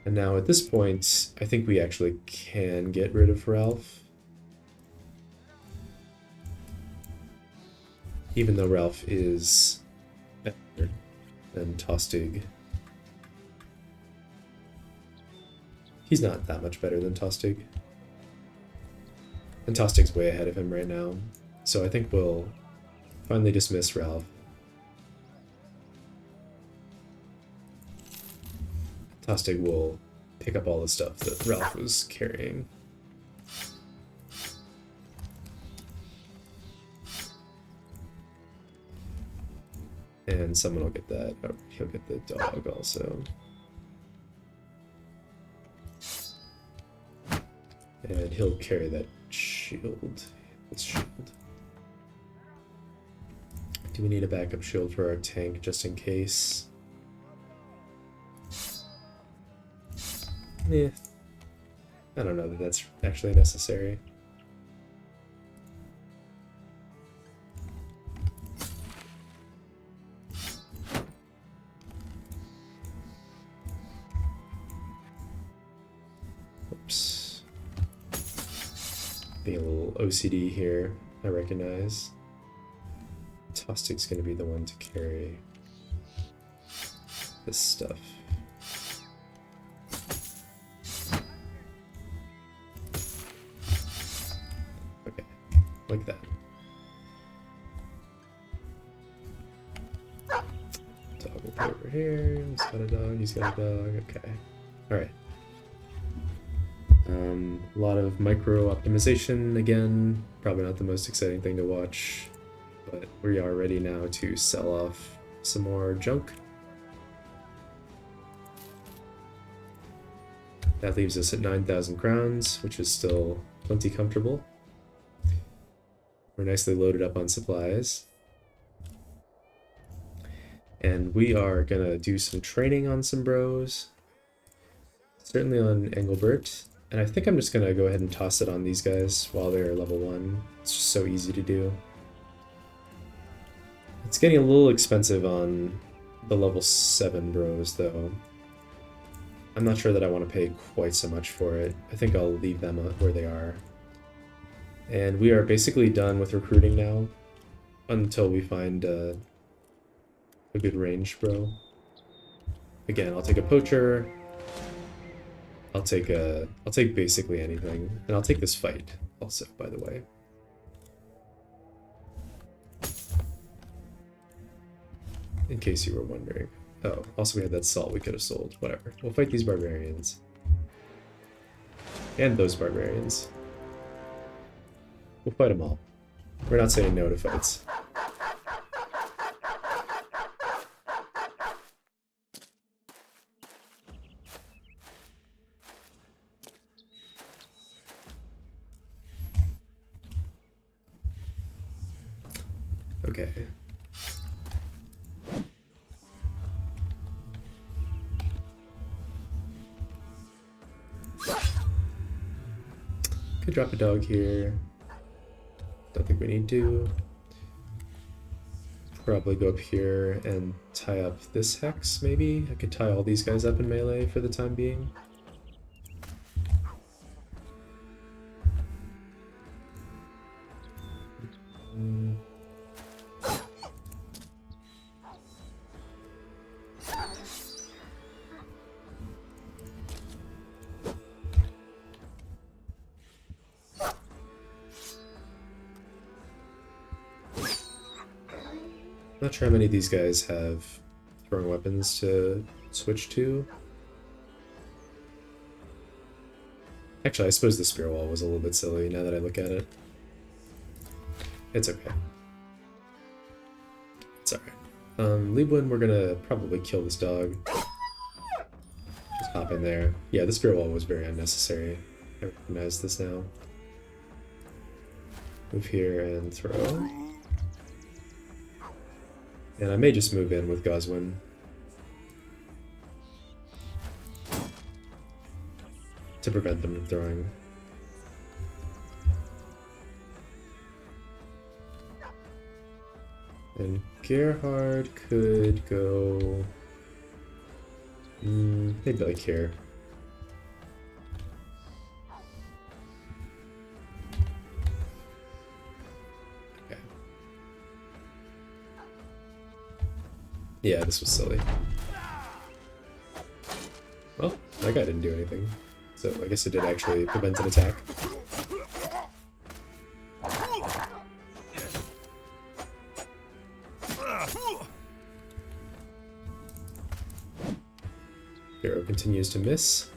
And now at this point, I think we actually can get rid of Ralf. Even though Ralf is better than Tostig. He's not that much better than Tostig. And Tostig's way ahead of him right now. So I think we'll finally dismiss Ralf. Tostig will pick up all the stuff that Ralf was carrying. And someone will get that. Oh, he'll get the dog also. And he'll carry that shield. This shield. Do we need a backup shield for our tank just in case? Yeah. I don't know that that's actually necessary. Oops. Being a little OCD here, I recognize. Tostig's going to be the one to carry this stuff. Okay, like that. Dog will put over here. He's got a dog, he's got a dog. Okay. Alright. A lot of micro optimization again. Probably not the most exciting thing to watch. But we are ready now to sell off some more junk. That leaves us at 9,000 crowns, which is still plenty comfortable. We're nicely loaded up on supplies. And we are gonna do some training on some bros. Certainly on Engelbert. And I think I'm just gonna go ahead and toss it on these guys while they're level 1. It's just so easy to do. It's getting a little expensive on the level 7 bros, though. I'm not sure that I want to pay quite so much for it. I think I'll leave them where they are. And we are basically done with recruiting now, until we find a good range bro. Again, I'll take a poacher. I'll take basically anything, and I'll take this fight also, by the way. In case you were wondering. Oh, also we had that salt we could have sold. Whatever. We'll fight these barbarians. And those barbarians. We'll fight them all. We're not saying no to fights. Okay. Could drop a dog here. Don't think we need to. Probably go up here and tie up this hex, maybe? I could tie all these guys up in melee for the time being. Not sure how many of these guys have throwing weapons to switch to. Actually, I suppose the spear wall was a little bit silly now that I look at it. It's okay. It's alright. Liebwin, we're gonna probably kill this dog. Just hop in there. Yeah, the spear wall was very unnecessary. I recognize this now. Move here and throw. And I may just move in with Goswin. To prevent them from throwing. And Gerhard could go... maybe like here. Yeah, this was silly. Well, that guy didn't do anything. So I guess it did actually prevent an attack. Hero continues to miss.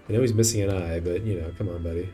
I know he's missing an eye, but you know, come on, buddy.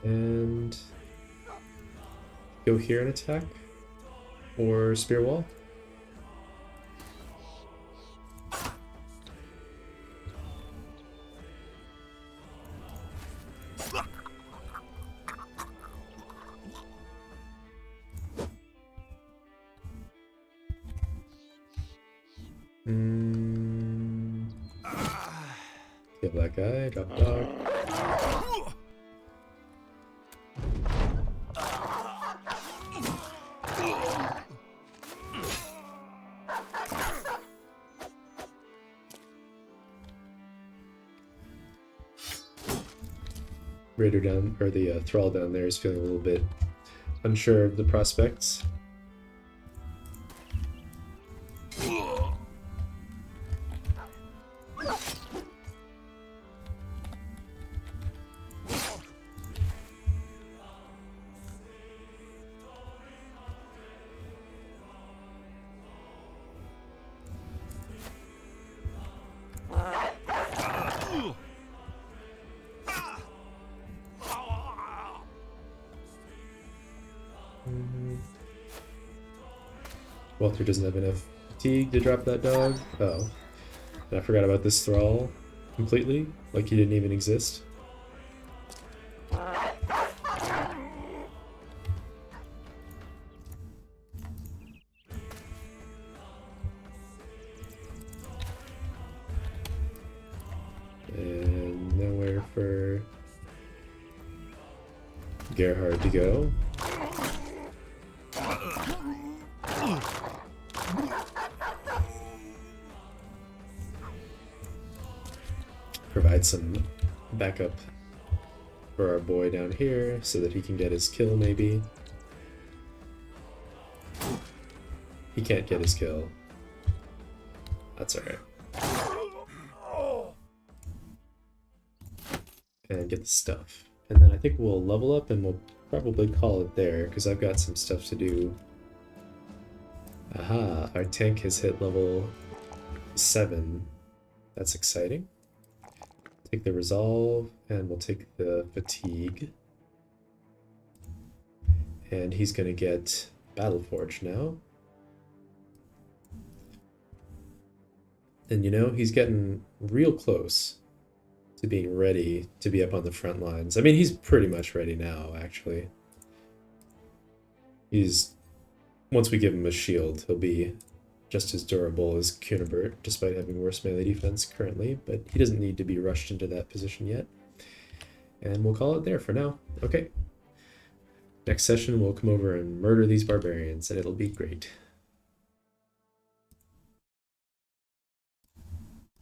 And go here and attack, or spear wall. Kill that guy, drop dog. Raider down, or the thrall down there is feeling a little bit unsure of the prospects. Walter doesn't have enough fatigue to drop that dog. Oh. And I forgot about this thrall completely, like he didn't even exist. And nowhere for Gerhard to go. Provide some backup for our boy down here so that he can get his kill maybe. He can't get his kill. That's alright. And get the stuff. And then I think we'll level up and we'll probably call it there because I've got some stuff to do. Aha, our tank has hit level 7. That's exciting. Take the resolve and we'll take the fatigue. And he's gonna get Battleforge now. And you know, he's getting real close to being ready to be up on the front lines. I mean, he's pretty much ready now, actually. Once we give him a shield, he'll be just as durable as Kunibert, despite having worse melee defense currently, but he doesn't need to be rushed into that position yet. And we'll call it there for now. Okay. Next session, we'll come over and murder these barbarians, and it'll be great.